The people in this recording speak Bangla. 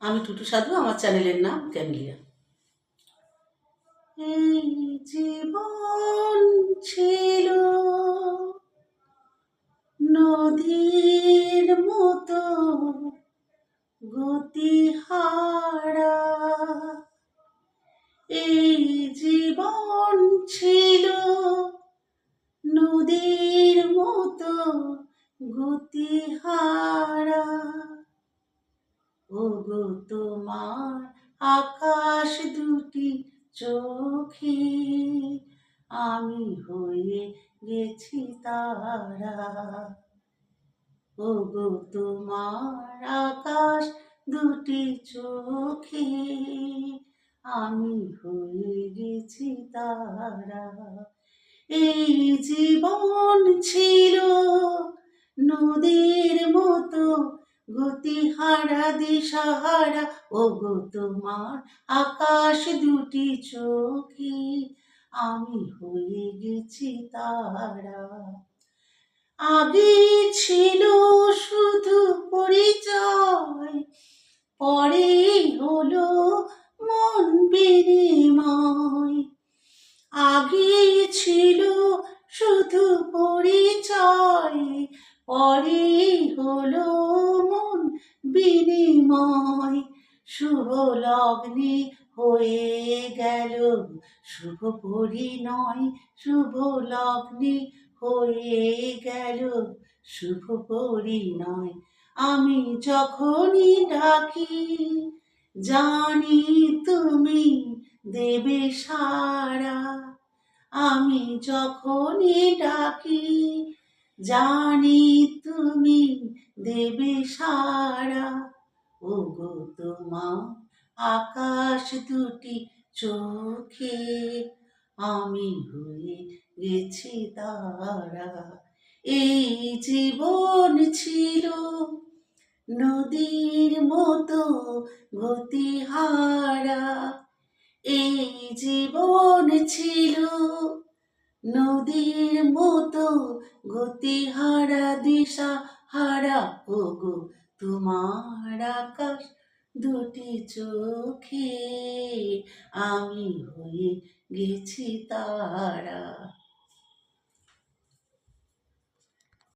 আমি টুটু সাধু, আমার চ্যানেলের নাম ক্যামেলিয়া। এই জীবন ছিল নদীর মতো গতিহারা, এই জীবন ছিল নদীর মতো গতিহারা। ওগো তোমার আকাশ দুটি চোখে আমি হয়ে গেছি তারা। ওগো তোমার আকাশ দুটি চোখে আমি হয়ে গেছি তারা। এই জীবন ছিল নদীর মতো গতিহারা দিশাহারা। ওগো তোমার আকাশ দুটি চোখে আমি হয়ে গেছি তারা। আগে ছিল শুধু পরিচয়, পরে হলো মন বিনিময়। আগে ছিল শুধু পরিচয়, পরে হলো মন বিনিময়। শুভ লগ্নে হয়ে গেল শুভ পরিণয়, শুভ লগ্নে হয়ে গেল শুভ পরিণয়। আমি যখনই ডাকি জানি তুমি দেবে সাড়া। আমি যখনই ডাকি জানি তুমি দেবে সাড়া। ওগো তোমার আকাশ দুটি চোখে আমি হয়ে গেছি তারা। এই জীবন ছিল নদীর মতো গতিহারা, এই জীবন ছিল নদীর মতো গতিহারা দিশাহারা। ওগো তোমার আকাশ দুটি চোখে আমি হয়ে গেছি তারা।